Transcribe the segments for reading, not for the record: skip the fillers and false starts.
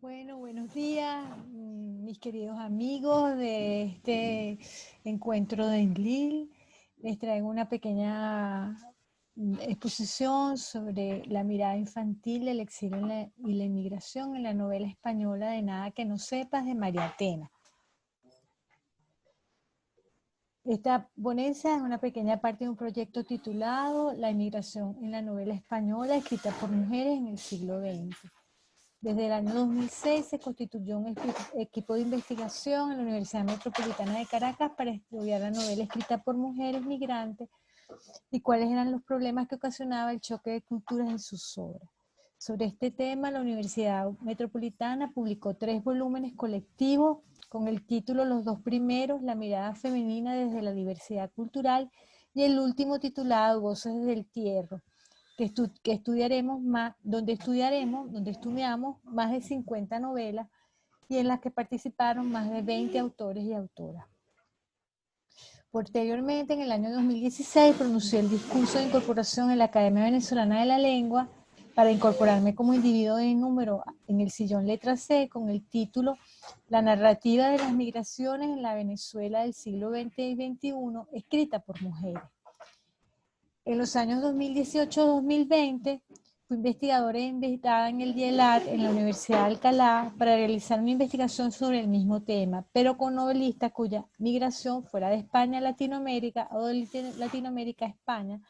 Bueno, buenos días, mis queridos amigos de este encuentro de Enlil. Les traigo una pequeña exposición sobre la mirada infantil del exilio y la inmigración en la novela española de Nada que no sepas de María Tena. Esta ponencia es una pequeña parte de un proyecto titulado La inmigración en la novela española escrita por mujeres en el siglo XX. Desde el año 2006 se constituyó un equipo de investigación en la Universidad Metropolitana de Caracas para estudiar la novela escrita por mujeres migrantes y cuáles eran los problemas que ocasionaba el choque de culturas en sus obras. Sobre este tema, la Universidad Metropolitana publicó 3 volúmenes colectivos con el título Los dos primeros, La mirada femenina desde la diversidad cultural, y el último titulado Voces del Tierra, que estudiaremos más, donde estudiamos más de 50 novelas y en las que participaron más de 20 autores y autoras. Posteriormente, en el año 2016, pronuncié el discurso de incorporación en la Academia Venezolana de la Lengua para incorporarme como individuo de número en el sillón letra C con el título La narrativa de las migraciones en la Venezuela del siglo XX y XXI, escrita por mujeres. En los años 2018-2020 fui investigadora e invitada en el DIELAT en la Universidad de Alcalá para realizar una investigación sobre el mismo tema, pero con novelistas cuya migración fuera de España a Latinoamérica o de Latinoamérica a España,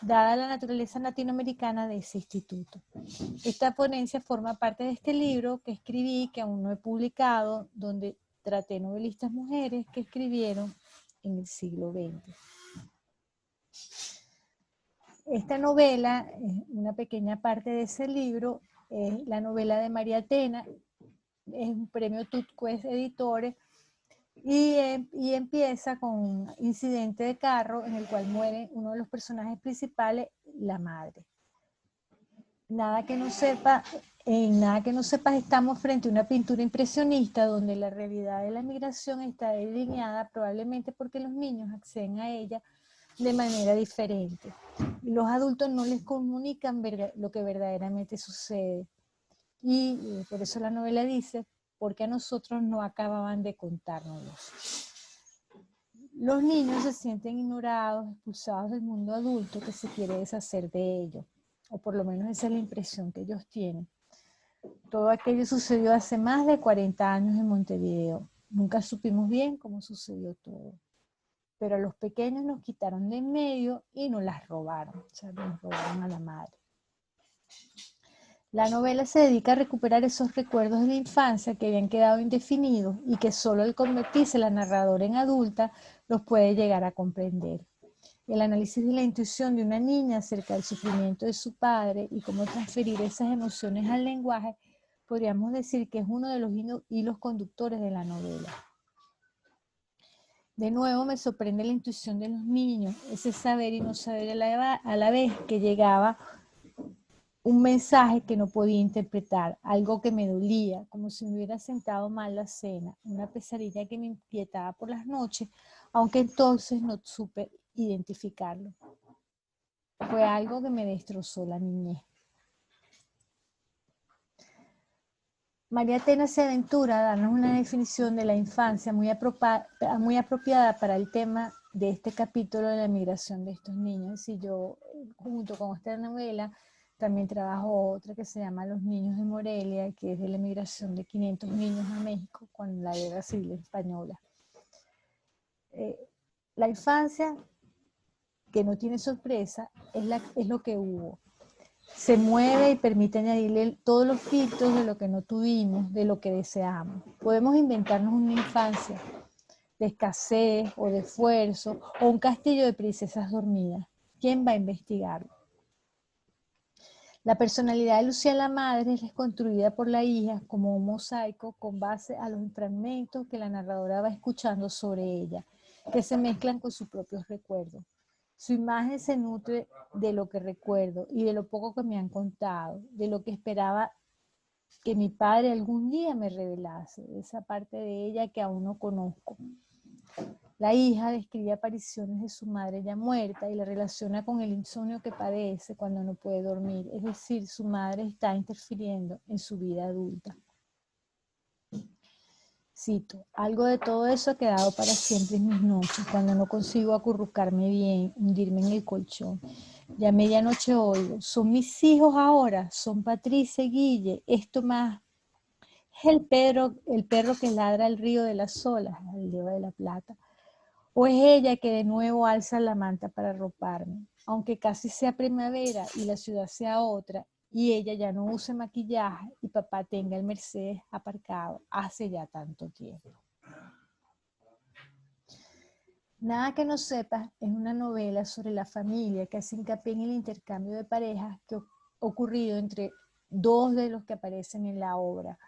dada la naturaleza latinoamericana de ese instituto. Esta ponencia forma parte de este libro que escribí, que aún no he publicado, donde traté novelistas mujeres que escribieron en el siglo XX. Esta novela, una pequeña parte de ese libro, es la novela de María Tena, es un premio Tutqués Editores, y empieza con un incidente de carro en el cual muere uno de los personajes principales, la madre. Nada que no sepa, en Nada que no sepas estamos frente a una pintura impresionista donde la realidad de la migración está delineada probablemente porque los niños acceden a ella de manera diferente. Y los adultos no les comunican lo que verdaderamente sucede. Y por eso la novela dice, porque a nosotros no acababan de contárnoslo. Los niños se sienten ignorados, expulsados del mundo adulto que se quiere deshacer de ellos, o por lo menos esa es la impresión que ellos tienen. Todo aquello sucedió hace más de 40 años en Montevideo. Nunca supimos bien cómo sucedió todo. Pero a los pequeños nos quitaron de en medio y nos las robaron, o sea, nos robaron a la madre. La novela se dedica a recuperar esos recuerdos de la infancia que habían quedado indefinidos y que solo al convertirse la narradora en adulta los puede llegar a comprender. El análisis de la intuición de una niña acerca del sufrimiento de su padre y cómo transferir esas emociones al lenguaje, podríamos decir que es uno de los hilos conductores de la novela. De nuevo me sorprende la intuición de los niños, ese saber y no saber a la vez que llegaba un mensaje que no podía interpretar, algo que me dolía, como si me hubiera sentado mal la cena, una pesadilla que me inquietaba por las noches, aunque entonces no supe identificarlo. Fue algo que me destrozó la niñez. María Tena se aventura a darnos una definición de la infancia muy apropiada para el tema de este capítulo de la migración de estos niños. Y yo, junto con esta novela, también trabajo otra que se llama Los niños de Morelia, que es de la migración de 500 niños a México con la Guerra Civil Española. La infancia, que no tiene sorpresa, es lo que hubo. Se mueve y permite añadirle todos los filtros de lo que no tuvimos, de lo que deseamos. Podemos inventarnos una infancia de escasez o de esfuerzo o un castillo de princesas dormidas. ¿Quién va a investigarlo? La personalidad de Lucía la madre es reconstruida por la hija como un mosaico con base a los fragmentos que la narradora va escuchando sobre ella, que se mezclan con sus propios recuerdos. Su imagen se nutre de lo que recuerdo y de lo poco que me han contado, de lo que esperaba que mi padre algún día me revelase, de esa parte de ella que aún no conozco. La hija describe apariciones de su madre ya muerta y la relaciona con el insomnio que padece cuando no puede dormir, es decir, su madre está interfiriendo en su vida adulta. Cito, algo de todo eso ha quedado para siempre en mis noches, cuando no consigo acurrucarme bien, hundirme en el colchón. Ya a medianoche oigo, son mis hijos ahora, son Patricia y Guille, esto más es el perro que ladra al río de las olas, al río de la Plata. O es ella que de nuevo alza la manta para arroparme, aunque casi sea primavera y la ciudad sea otra, y ella ya no use maquillaje y papá tenga el Mercedes aparcado hace ya tanto tiempo. Nada que no sepas es una novela sobre la familia que hace hincapié en el intercambio de parejas que ha ocurrido entre dos de los que aparecen en la obra.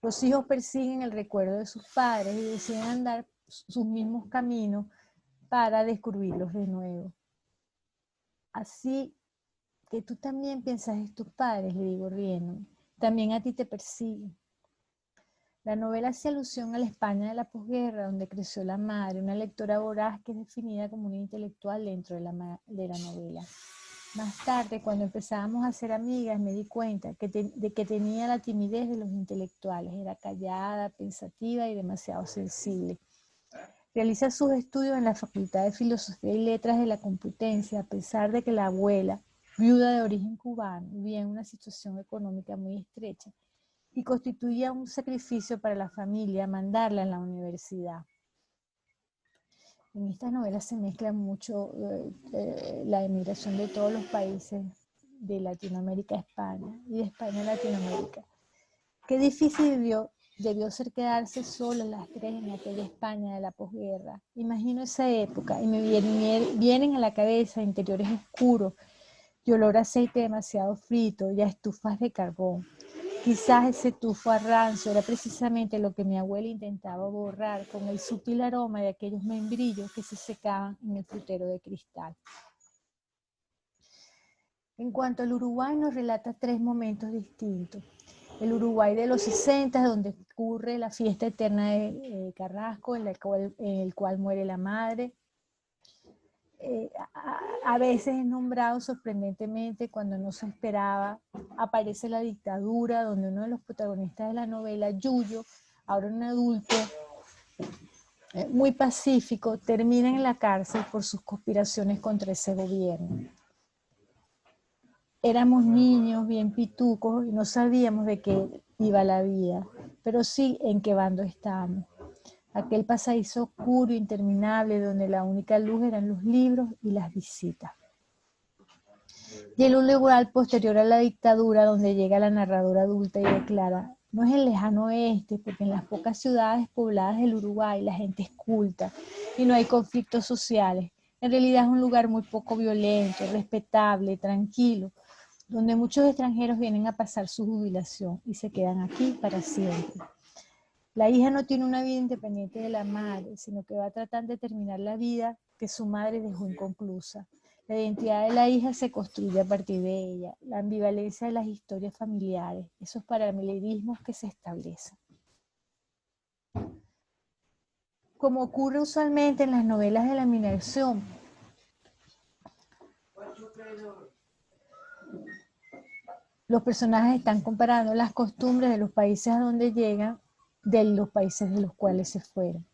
Los hijos persiguen el recuerdo de sus padres y deciden andar sus mismos caminos para descubrirlos de nuevo. Así que tú también piensas en tus padres, le digo riendo, también a ti te persiguen. La novela hace alusión a la España de la posguerra, donde creció la madre, una lectora voraz que es definida como una intelectual dentro de la novela. Más tarde, cuando empezábamos a ser amigas, me di cuenta de que tenía la timidez de los intelectuales. Era callada, pensativa y demasiado sensible. Realiza sus estudios en la Facultad de Filosofía y Letras de la Complutense, a pesar de que la abuela, viuda de origen cubano, vivía en una situación económica muy estrecha y constituía un sacrificio para la familia mandarla a la universidad. En estas novelas se mezcla mucho la emigración de todos los países de Latinoamérica a España y de España a Latinoamérica. Qué difícil debió ser quedarse solas las tres en aquella España de la posguerra. Imagino esa época y me vienen a la cabeza interiores oscuros y olor a aceite demasiado frito y a estufas de carbón. Quizás ese tufo a rancio era precisamente lo que mi abuela intentaba borrar con el sutil aroma de aquellos membrillos que se secaban en el frutero de cristal. En cuanto al Uruguay, nos relata tres momentos distintos. El Uruguay de los 60, donde ocurre la fiesta eterna de Carrasco, en el cual muere la madre. A veces es nombrado sorprendentemente cuando no se esperaba. Aparece la dictadura, donde uno de los protagonistas de la novela, Yuyo, ahora un adulto muy pacífico, termina en la cárcel por sus conspiraciones contra ese gobierno. Éramos niños bien pitucos y no sabíamos de qué iba la vida, pero sí en qué bando estábamos. Aquel pasadizo oscuro, interminable, donde la única luz eran los libros y las visitas. Y el lugar posterior a la dictadura, donde llega la narradora adulta y declara: no es el lejano oeste, porque en las pocas ciudades pobladas del Uruguay la gente es culta y no hay conflictos sociales. En realidad es un lugar muy poco violento, respetable, tranquilo, donde muchos extranjeros vienen a pasar su jubilación y se quedan aquí para siempre. La hija no tiene una vida independiente de la madre, sino que va tratando de terminar la vida que su madre dejó inconclusa. La identidad de la hija se construye a partir de ella, la ambivalencia de las historias familiares, esos paralelismos que se establecen. Como ocurre usualmente en las novelas de la migración, los personajes están comparando las costumbres de los países a donde llegan de los países de los cuales se fueron.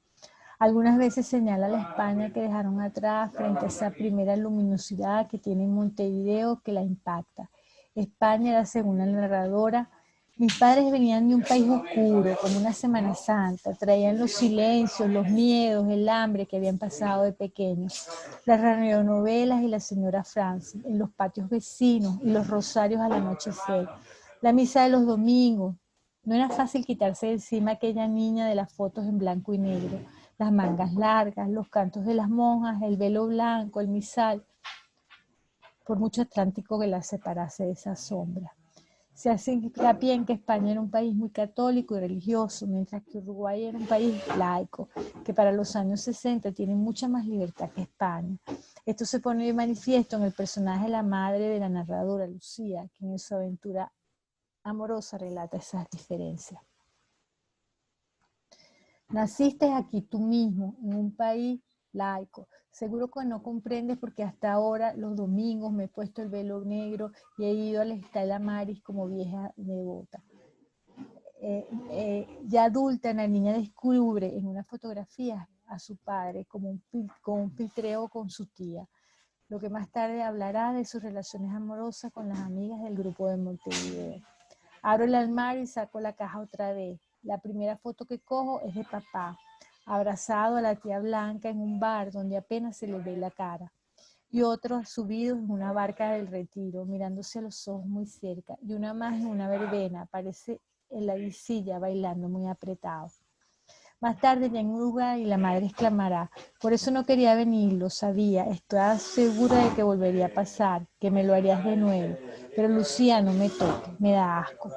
Algunas veces señala la España que dejaron atrás frente a esa primera luminosidad que tiene Montevideo que la impacta. España era, según la narradora, mis padres venían de un país oscuro, como una Semana Santa, traían los silencios, los miedos, el hambre que habían pasado de pequeños, las radionovelas y la señora Francis, en los patios vecinos y los rosarios al anochecer, la misa de los domingos. No era fácil quitarse de encima aquella niña de las fotos en blanco y negro, las mangas largas, los cantos de las monjas, el velo blanco, el misal, por mucho atlántico que la separase de esa sombra. Se hace hincapié en que España era un país muy católico y religioso, mientras que Uruguay era un país laico, que para los años 60 tiene mucha más libertad que España. Esto se pone de manifiesto en el personaje de la madre de la narradora, Lucía, quien en su aventura amorosa relata esas diferencias. Naciste aquí tú mismo, en un país laico. Seguro que no comprendes porque hasta ahora los domingos me he puesto el velo negro y he ido a la Estela Maris como vieja devota. Ya adulta, la niña descubre en una fotografía a su padre con un filtreo con su tía, lo que más tarde hablará de sus relaciones amorosas con las amigas del grupo de Montevideo. Abro el armario y saco la caja otra vez. La primera foto que cojo es de papá, abrazado a la tía Blanca en un bar donde apenas se le ve la cara. Y otros subidos en una barca del Retiro, mirándose a los ojos muy cerca. Y una más en una verbena, aparece en la visilla bailando muy apretado. Más tarde ya en Uruguay la madre exclamará, por eso no quería venir, lo sabía, estaba segura de que volvería a pasar, que me lo harías de nuevo. Pero Lucía, no me toques, me da asco.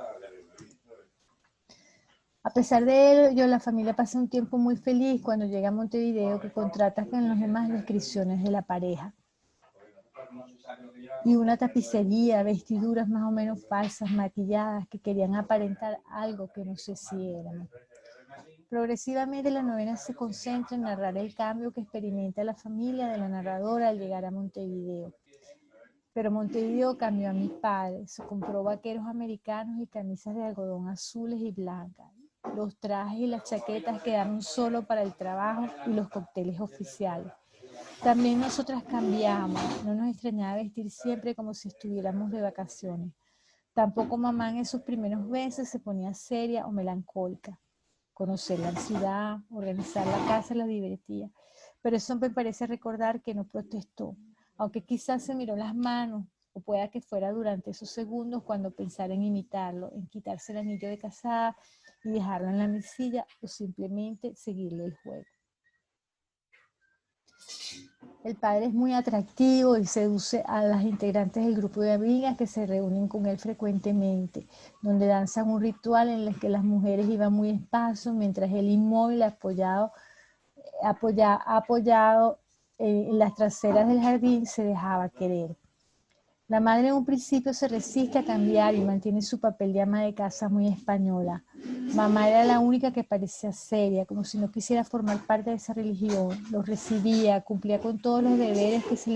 A pesar de ello, la familia pasa un tiempo muy feliz cuando llega a Montevideo, que contrasta con las demás descripciones de la pareja. Y una tapicería, vestiduras más o menos falsas, maquilladas, que querían aparentar algo que no sé si eran. Progresivamente la novela se concentra en narrar el cambio que experimenta la familia de la narradora al llegar a Montevideo. Pero Montevideo cambió a mis padres, se compró vaqueros americanos y camisas de algodón azules y blancas. Los trajes y las chaquetas quedaron solo para el trabajo y los cócteles oficiales. También nosotras cambiamos, no nos extrañaba vestir siempre como si estuviéramos de vacaciones. Tampoco mamá en esos primeros meses se ponía seria o melancólica. Conocer la ciudad, organizar la casa la divertía. Pero eso me parece recordar que no protestó, aunque quizás se miró las manos, o pueda que fuera durante esos segundos cuando pensara en imitarlo, en quitarse el anillo de casada y dejarlo en la mesilla o simplemente seguirle el juego. El padre es muy atractivo y seduce a las integrantes del grupo de amigas que se reúnen con él frecuentemente, donde danzan un ritual en el que las mujeres iban muy despacio, mientras él inmóvil, apoyado en las traseras del jardín, se dejaba querer. La madre en un principio se resiste a cambiar y mantiene su papel de ama de casa muy española. Mamá era la única que parecía seria, como si no quisiera formar parte de esa religión. Los recibía, cumplía con todos los deberes que se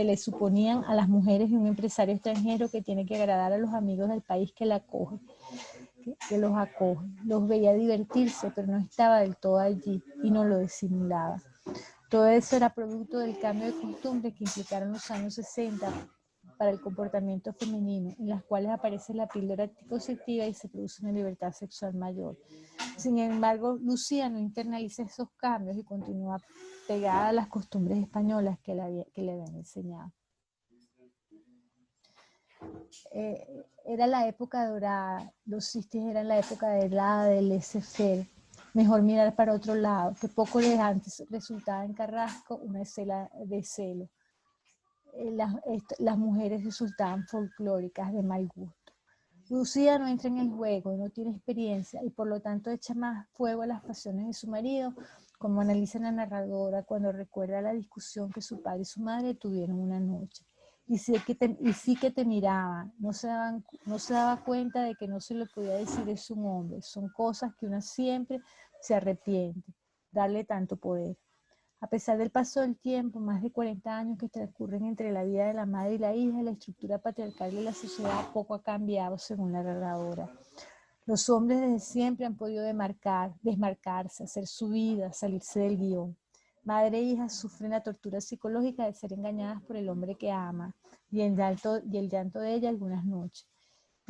le suponían a las mujeres de un empresario extranjero que tiene que agradar a los amigos del país que los acoge. Los veía divertirse, pero no estaba del todo allí y no lo disimulaba. Todo eso era producto del cambio de costumbre que implicaron los años 60 para el comportamiento femenino, en las cuales aparece la píldora anticonceptiva y se produce una libertad sexual mayor. Sin embargo, Lucía no internaliza esos cambios y continúa pegada a las costumbres españolas que le habían enseñado. Era la época dorada, los 60 eran la época dorada del laissez-faire, mejor mirar para otro lado, que poco de antes resultaba en Carrasco una escena de celo. Las mujeres resultaban folclóricas de mal gusto. Lucía no entra en el juego, no tiene experiencia y por lo tanto echa más fuego a las pasiones de su marido, como analiza la narradora cuando recuerda la discusión que su padre y su madre tuvieron una noche. Y sí que te miraba, no se daba cuenta de que no se le podía decir es un hombre, son cosas que una siempre se arrepiente, darle tanto poder. A pesar del paso del tiempo, más de 40 años que transcurren entre la vida de la madre y la hija, la estructura patriarcal de la sociedad poco ha cambiado según la narradora. Los hombres desde siempre han podido desmarcarse, hacer su vida, salirse del guión. Madre e hija sufren la tortura psicológica de ser engañadas por el hombre que ama y el llanto de ella algunas noches.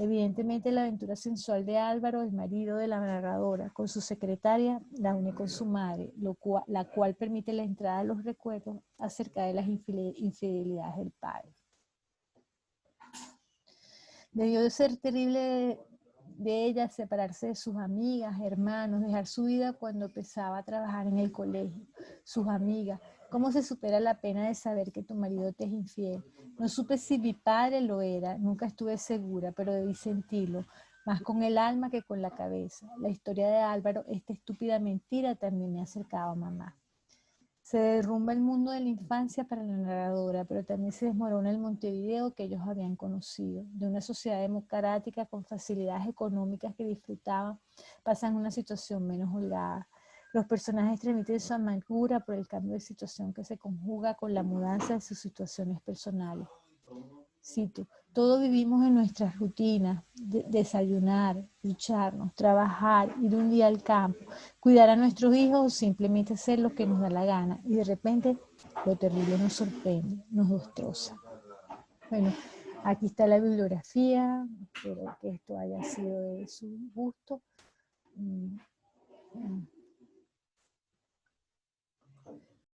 Evidentemente la aventura sensual de Álvaro, el marido de la narradora, con su secretaria, la une con su madre, la cual permite la entrada de los recuerdos acerca de las infidelidades del padre. Debió de ser terrible de ella separarse de sus amigas, hermanos, dejar su vida cuando empezaba a trabajar en el colegio, sus amigas. ¿Cómo se supera la pena de saber que tu marido te es infiel? No supe si mi padre lo era, nunca estuve segura, pero debí sentirlo, más con el alma que con la cabeza. La historia de Álvaro, esta estúpida mentira, también me acercaba a mamá. Se derrumba el mundo de la infancia para la narradora, pero también se desmorona el Montevideo que ellos habían conocido. De una sociedad democrática con facilidades económicas que disfrutaban, pasan a una situación menos holgada. Los personajes transmiten su amargura por el cambio de situación que se conjuga con la mudanza de sus situaciones personales. Cito: todos vivimos en nuestras rutinas, desayunar, ducharnos, trabajar, ir un día al campo, cuidar a nuestros hijos o simplemente hacer lo que nos da la gana. Y de repente lo terrible nos sorprende, nos destroza. Bueno, aquí está la bibliografía, espero que esto haya sido de su gusto.